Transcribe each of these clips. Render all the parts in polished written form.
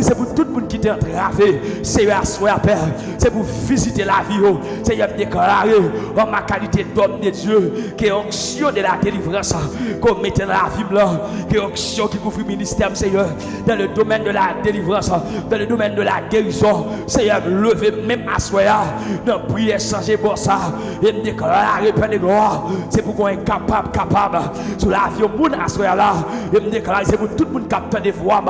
c'est pour tout le monde qui est entravé. Seigneur, assoir Père, c'est pour visiter la vie. Seigneur, déclarer en ma qualité d'homme de Dieu, que l'onction de la délivrance, qu'on mette dans la vie là, que l'onction qui couvre le ministère, Seigneur, dans le domaine de la délivrance, dans le domaine de la guérison. Seigneur, levez même assoir, dans prière, changer pour ça, et me déclarer, Père de gloire, c'est pour qu'on est capable sur la vie au monde assoir là, et me déclarer, c'est pour tout le monde capteur de voix,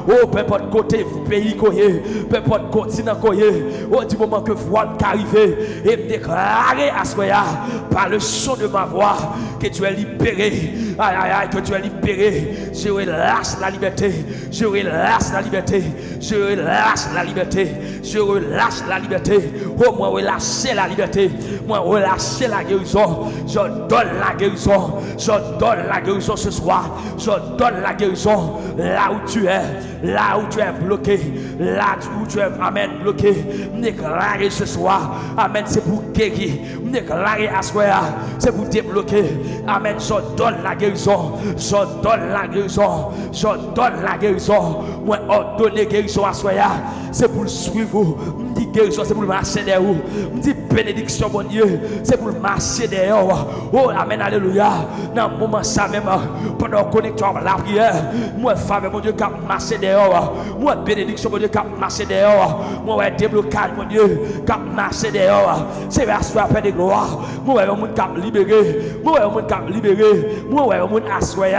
oh, peu importe côté pays, peu importe continent, oh, du moment que voix arrive, et me déclarer assoir par le son de ma voix, que tu es libéré, aïe aïe aïe, que tu es libéré, je relâche la liberté, je relâche la liberté, je relâche la liberté, je relâche la liberté, oh, moi relâcher la liberté, moi relâcher la guérison, je donne la guérison, je donne la guérison ce soir, je donne la guérison là où tu es bloqué, là où tu es, amen, bloqué, déclarer ce soir, amen, c'est pour guérir, déclarer à soi, c'est pour débloquer, amen, je donne la guérison, je donne la guérison, je donne la guérison, moi ordonner guérison à soi, c'est pour le suivre, me dit guérison, c'est pour le marcher derrière vous, me dit bénédiction, mon Dieu, c'est pour le marcher derrière vous, oh, amen, alléluia, dans le moment ça même, pendant qu'on est à la prière, moi, femme, mon Dieu, qui a marché derrière, moi, bénédiction, mon Dieu, qui a marché derrière, moi, déblocage, mon Dieu, qui a marché derrière, c'est vers soi, Père de gloire, moi, on qui a libéré, moi, on qui a libéré, moi, on qui a assoyé,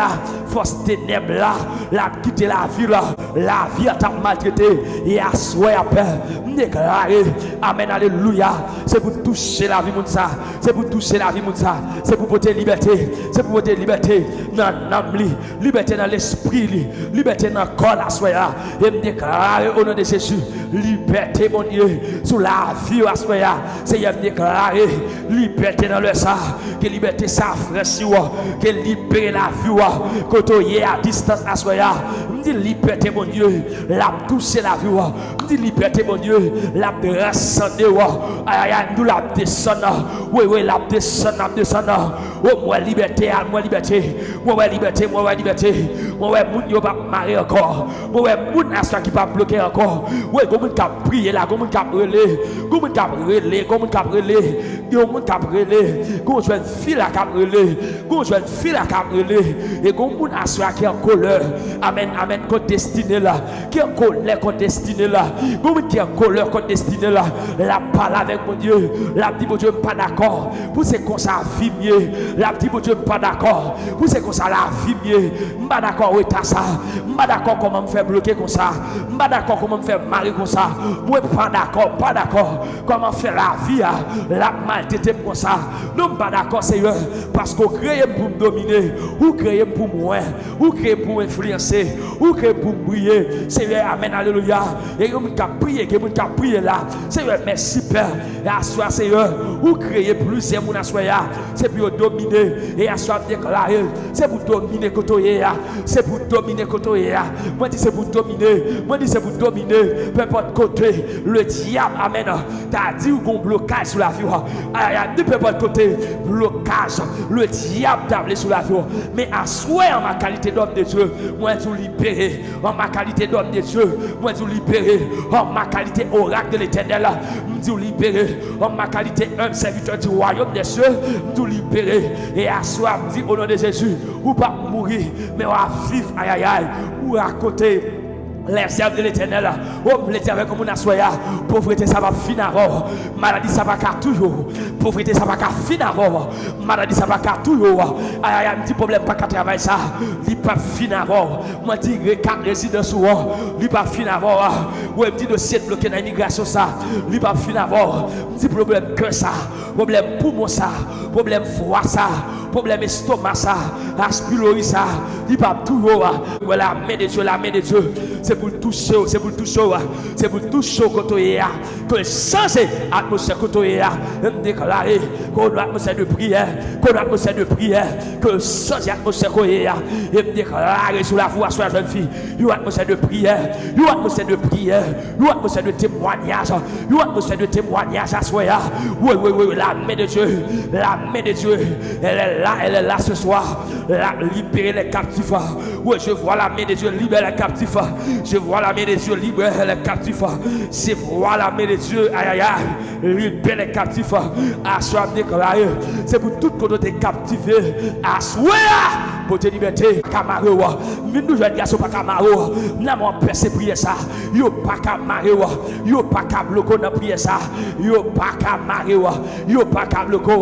force ténèbres là, la quitter la vie là, la vie a maltraité, et assoyé, Père, déclarer, amen, alléluia, c'est pour toucher la vie, mon ça, c'est pour toucher la vie, mon ça, c'est pour porter liberté, c'est pour porter liberté dans l'âme, liberté dans l'esprit, liberté dans le corps, assoyé, et me déclarer au nom de Jésus, liberté, mon Dieu, sur la vie, assoyé, Seigneur, me déclarer, liberté dans le sang, que liberté s'affranchit, que libérer la vie, quand on est à distance, assoyé, me dit liberté, mon Dieu, la toucher la vie, me dit liberté, mon Dieu, la descendre, aïe aïe, nous la descendre, oui, la descendre, oh, moi liberté, moi liberté, moi liberté, moi liberté, moi moun yo pas marrer encore, moi moun aswa qui pas bloquer encore, oui, comme on cap prier là, comme on cap relé, comme on cap relé, comme on cap relé, yo moun cap relé, comme je fil la cap relé, comme je fil la cap relé, et comme moun aswa qui en colère, amen, amen, contre destiné là, qui en colère contre destiné là, comme qui en colère contre destiné là, la parole avec mon Dieu, la dit mon Dieu pas d'accord, pour c'est comme ça vie mieux, la dit mon Dieu pas d'accord, pour c'est comme ça la vie mieux, pas d'accord oui t'as ça, pas d'accord comment me faire bloquer comme ça, pas d'accord comment me faire marrer comme ça, moi pas d'accord comment faire la vie la maltraiter comme ça, non pas d'accord Seigneur, parce qu'on crée pour me dominer, ou créer pour moi, ou créer pour influencer, ou créer pour briller, Seigneur, amen, alléluia, et que mon cap prier là, Seigneur, merci Père, et à soi Seigneur, ou créer plusieurs mon assoya, c'est pour dominer, et à soi déclarer, c'est pour dominer Kotoya, c'est pour dominer Kotoya, moi dis c'est pour dominer, peu importe côté, le diable, amen, t'as dit ou qu'on blocage sur la vie, de peu importe côté, blocage, le diable t'a sur la vie, mais à soi en ma qualité d'homme de Dieu, moi je libérer, en ma qualité d'homme de Dieu, moi je libérer, en ma qualité oracle de l'éternel, je libérer, en ma qualité homme serviteur du royaume des cieux, je libérer, et à soi, je dis au nom de Jésus, ou pas mourir, mais on va vivre, aïe aïe aïe, ou à côté. Les serves de l'éternel, oh, les serves comme on a soya, pauvreté ça va finir, maladie ça va toujours, pauvreté ça va finir, maladie ça va toujours, aïe un petit problème pas qu'à travailler ça, il pas finir, moi dis quatre résidents souvent, il pas finir, ouais petit dossier bloqué dans l'immigration ça, il pas finir, petit problème que ça, problème poumon ça, problème foie ça, problème estomac ça, aspylori ça, il pas toujours, voilà, la main de Dieu, c'est pour toucher, c'est pour toucher, c'est pour toucher côté que changer atmosphère côté déclarer qu'on atmosphère de prière, que changer atmosphère côté et déclarer sur la voix sur la jeune fille, une atmosphère de prière, une atmosphère de prière, une atmosphère de témoignage, une atmosphère de témoignage à soi. Oui, la main de Dieu, elle est là ce soir, libérer les captifs. Oui, je vois la main de Dieu libérer les captifs. Je vois la main de Dieu libérer les captifs. Je vois la main de Dieu, aïe aïe aïe, libérer les captifs. Assoir déclaré, c'est pour tout le monde captivé. Assoir pour te liberté. Camaro, nous jeunes garçons pas Camaro. N'a mon percé prier ça. Yo pas Camaro, yo pas bloquer dans prier ça. Yo pas Camaro, yo pas bloquer.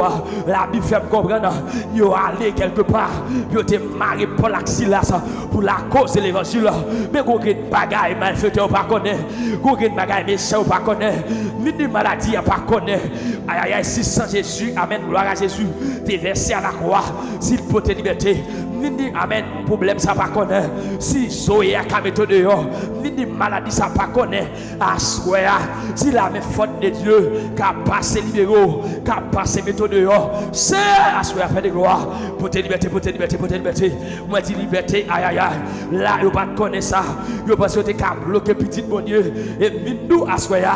La Bible fait comprendre. Yo aller quelque part, yo te maré pour l'axilas pour la cause de l'évangile. Mais qu'on gagne bagaille mal fait on pas connaît. Qu'on gagne bagaille méchant on pas connaît. Ni maladie on pas connaît. Aïe aïe aïe, si sans Jésus, amen, gloire à Jésus, t'es versé à la croix, s'il peut te liberté. Ni amen, problème ça pas connaît. Si Zoé a méthode dehors, ni maladie ça pas connaît. Assoya, si la même faute de Dieu, qu'a passé libéraux, qu'a passé méthode dehors, c'est assoya fait de gloire pour te liberté, pour te liberté, pour te liberté. Moi dis liberté, aïe aïe aïe. Là, yo pas connaître ça. Yo pense que t'es qu'à bloquer petit bon Dieu. Et nous assoya,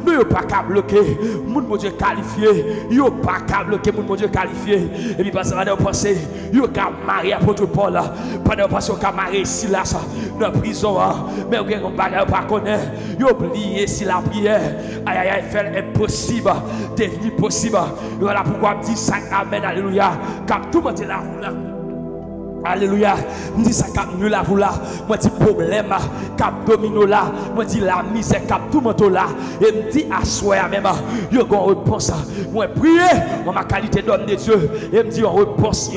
nous yo pas qu'à bloquer. Moun bon Dieu qualifié, yo pas qu'à bloquer moun bon Dieu qualifié. Et puis parce que on pense yo qu'à marier apôtre Paul pendant parce qu'à marier Silas dans prison mais on bagarre pas connaître. Yo oublié si la prière aïe aïe aïe fait impossible devenir possible. Voilà pourquoi dit ça amen alléluia. Quand tout le monde est là alléluia. Me dit ça cap nous là vous là. Moi dit problème cap domino là. Moi dit la misère cap tout monde là. Et me dit assoir même yo gon réponse. Moi prier en ma qualité d'homme de Dieu. Et me dit on réponse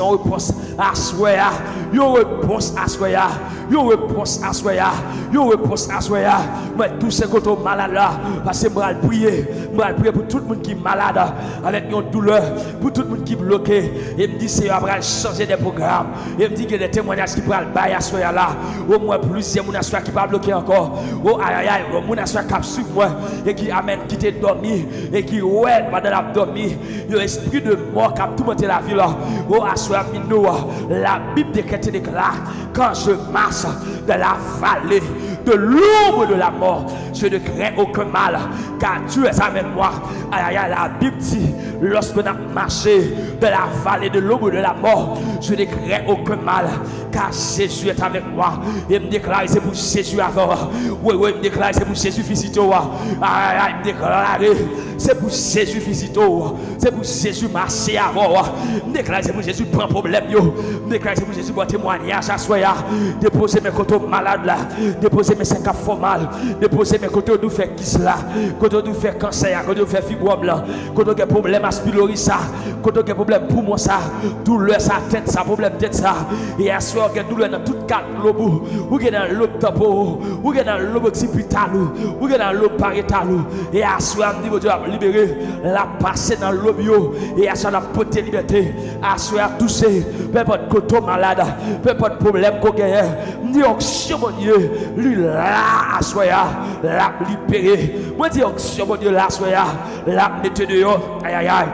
assoir. Yo réponse assoir. Yo réponse assoir. Yo réponse assoir. Moi tout ce côté malade là parce que moi prier pour tout le monde qui est malade avec une douleur, pour tout le monde qui est bloqué. Et me dit c'est va changer des programmes. Et dit que des témoignages qui pourraient le bailler à ce là au moins plusieurs moun qui pas bloqué encore oh aïe aïe au moun qui suivre moi et qui amène qui t'est dormi et qui ouais pendant la dormi le esprit de mort qui a tout monté la vie là oh assoir nous la Bible déclare quand je marche dans la vallée de l'ombre de la mort je ne crains aucun mal car Dieu est avec moi. Aïe aïe la Bible dit lorsque nous marché dans la vallée de l'ombre de la mort je ne crains aucun mal car Jésus est avec moi. Et me déclare c'est pour Jésus avant. Oui me déclare c'est pour Jésus visito. Me déclare c'est pour Jésus visito. C'est pour Jésus marcher avant. Me déclare c'est pour Jésus prend problème yo. Me déclare c'est pour Jésus pour témoignage à soi. Déposer mes côtés malades là, déposer mes 5 fois mal, déposer mes côtés nous fait kiss là, côté nous fait cancer, côté nous fait fibrome là, côté nous problème à pylori ça, côté nous problème pour moi ça, douleur ça tête ça problème tête ça. Et à soir que douleur dans toute quatre lobes, ou que dans l'autre tapo, ou que dans l'autre occipital, ou que dans l'autre pariétal. Et à soir dit Dieu a libéré la passer dans l'obio et à soir la porter liberté. À soir toucher, peu importe côté malade, peu importe problème qu'on gagne, ni onction mon Dieu, lui là à soir la libérer. Moi dis onction mon Dieu là à soir la mettre dehors. Aïe aïe aïe.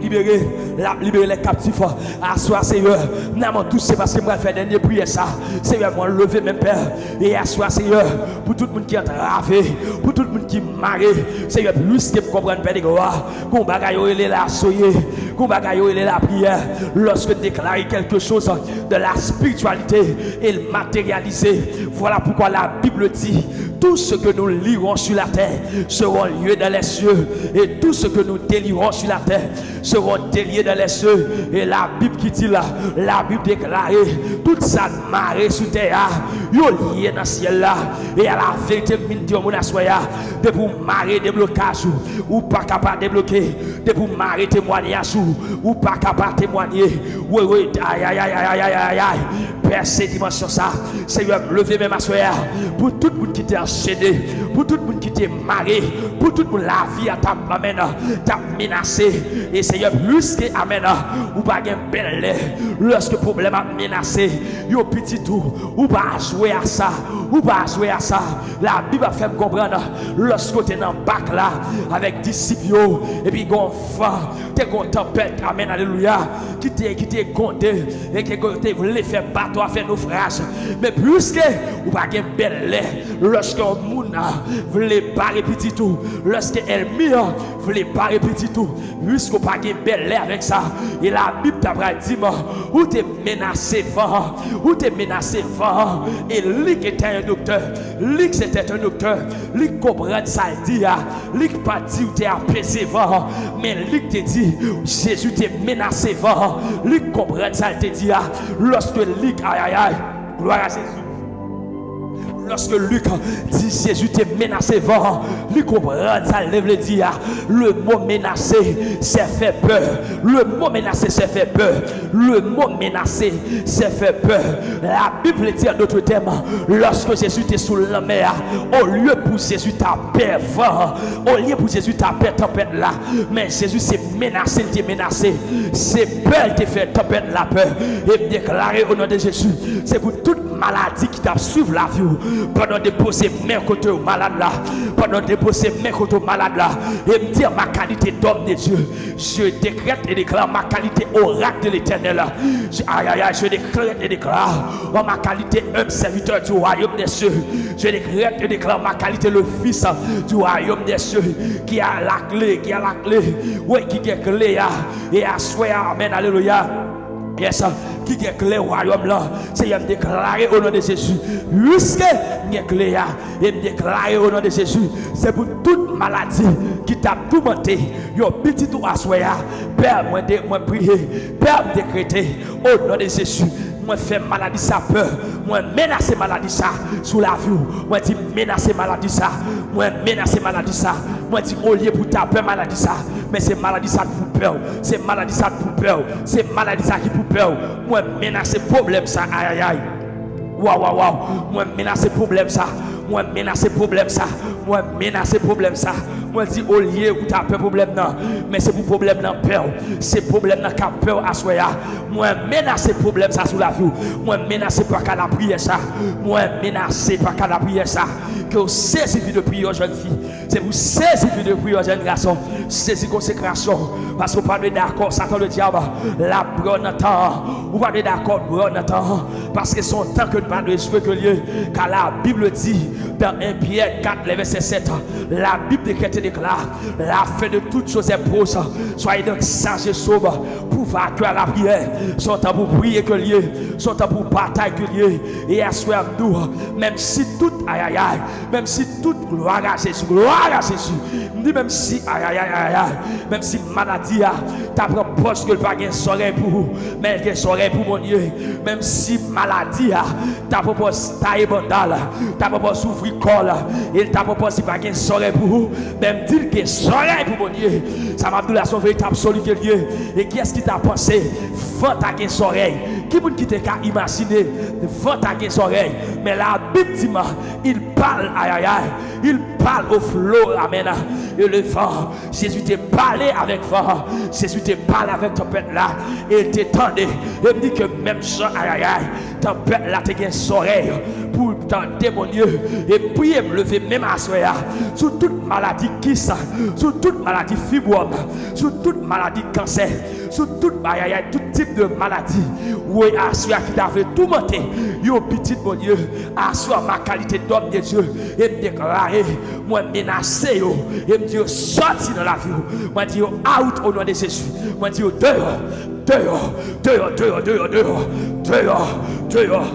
Libérer les captifs à soi Seigneur. Nous tous c'est parce que moi faire dernier prière ça. Seigneur moi lever même père et à soi Seigneur pour tout le monde qui est entravé, pour tout le monde qui est maré. Seigneur plus que comprendre père de gloire. Qu'on bagaille est là soyez, qu'on bagaille est la prière lorsque déclarer quelque chose de la spiritualité et le matérialiser. Voilà pourquoi la Bible dit tout ce que nous lirons sur la terre seront liés dans les cieux et tout ce que nous délirons sur la terre seront déliés dans les cieux. Et la Bible qui dit là, la Bible déclare toute ça marée sous terre yo lié dans le ciel là. Et à la vérité mine Dieu mon assoya de pour marrer des blocages ou pas capable de débloquer, de pour marrer témoignage ou pas capable de témoigner. Oui aïe aïe aïe aïe aïe aïe aïe percer dimension ça. Seigneur lever même assoya pour tout le monde qui t'est enchaîné, pour tout le monde qui t'est marré, pour tout le monde la vie à ta menacé. Et Seigneur plus que amen ou pas gain belle lorsque problème a menacé yo petit tout ou pas jouer à ça ou pas jouer à ça. La Bible a fait comprendre lorsque tu es dans bac là avec disciples et puis gon vent t'es content tempête amen alléluia qui qui compté et qui voulait faire bateau à faire naufrage. Mais puisque ou pas de belle lait, lorsque Mouna voulait pas répéter tout, lorsque Elmire voulait pas répéter tout, puisque pas de belle lait avec ça, et la Bible t'a dit, où t'es menacé vent, où t'es menacé vent, et lui qui était un docteur, lui qui c'était un docteur, lui qui comprend ça dit, lui qui pas dit où t'es apaisé vent, mais lui qui te dit, Jésus t'es menacé vent, lui qui comprend ça te dit, lorsque lui, aïe aïe aïe, gloire à Jésus. Lorsque Luc dit Jésus t'est menacé vent, lui comprend ça, lève le dire. Le mot menacé, c'est fait peur. Le mot menacé, c'est fait peur. Le mot menacé, c'est fait peur. La Bible dit en d'autres termes, lorsque Jésus était sous la mer, au lieu pour Jésus taper vent, au lieu pour Jésus taper tempête là, mais Jésus s'est menacé, il t'est menacé. C'est peur qui fait tempête la peur. Et déclarer au nom de Jésus, c'est pour toute maladie qui t'a suivi la vie. Pendant de poser main contre le malade là, pendant de poser main contre le malade là, et me dire ma qualité d'homme de Dieu, je décrète et déclare ma qualité oracle de l'éternel. Aïe aïe aïe, je décrète et déclare ma qualité homme serviteur du royaume des cieux. Je décrète et déclare ma qualité le fils du royaume des cieux, qui a la clé, oui, qui a la clé, et à souhait, amen, alléluia. Yes, qui est clé au royaume là, c'est me déclarer au nom de Jésus. Puisque il est clé, et me déclarer au nom de Jésus, c'est pour toute maladie qui t'a tourmenté. Yo petit ou assoya, Père, moi prier, Père, décréter au nom de Jésus. Moi fais maladie ça peur, moi menacer maladie ça sous la vie, moi dis menacer maladie ça, moi menacer maladie ça, moi dis au lieu pour ta peur maladie ça, mais c'est maladie ça pour peur, c'est maladie ça pour peur, c'est maladie ça qui pour peur, moi menacer problème ça, aïe aïe aïe. Waouh, waouh, waouh. Moi, menacer problème ça. Moi, menacer problème ça. Moi, menacer problème ça. Moi, dis au lieu où tu as peur problème non. Mais c'est pour problème non peur. C'est problème non qui a peur à soi. Moi, menacer problème ça sous la vie. Moi, menacer pas qu'à la prière ça. Moi, menacer pas qu'à la prière ça. Que vous saisissez de prière, jeune fille. C'est vous saisissez de prière, jeune garçon. Saisissez consécration. Parce que vous parlez d'accord, Satan le diable. La bonne temps. Vous parlez d'accord, bonne temps. Parce que son temps que pas de respect que lieu, car la Bible dit dans 1 Pierre 4, verset 7, la Bible décrète et déclare la fin de toutes choses est proche. Soyez donc sages et sobres pour vainqueur à la prière. Son temps pour prier que lieu, son temps pour bataille que lieu. Et asseoir nous, même si tout aïe aïe aïe, même si toute gloire à Jésus, même si aïe aïe aïe aïe, même si maladie a t'apprend poche que le pas gain soleil pour vous, mais gain soleil pour mon Dieu, même si maladie a t'as proposé taille bandale, t'as proposé souffrir col, il t'a proposé pas gain soleil pour vous, même dire que soleil pour mon Dieu, ça m'a dit la son véritable absolu que Dieu. Et qui est-ce qui t'a pensé vent à gain soleil, qui peut qui t'a imaginer vent à gain soleil, mais la Bible dit il parle aïe aïe aïe, il parle au flot, amen, et le vent, Jésus t'a parlé avec vent, Jésus t'a parlé avec tempête là, et il t'étendait, et me dit que même ça aïe aïe aïe, tempête là t'es gain soleil pour tenter mon Dieu, et puis me lever même à soi, sur toute maladie qui ça, sur toute maladie fibrome, sur toute maladie cancer, sur toute tout type de maladie, oui, à soi qui t'avait tout monté, yo petit mon Dieu, à soi ma qualité d'homme de Dieu, et me déclarer, moi menacer, et me dire sorti dans la vie, moi dire out au nom de Jésus, moi dire dehors, dehors, dehors, dehors, dehors, dehors, dehors, dehors.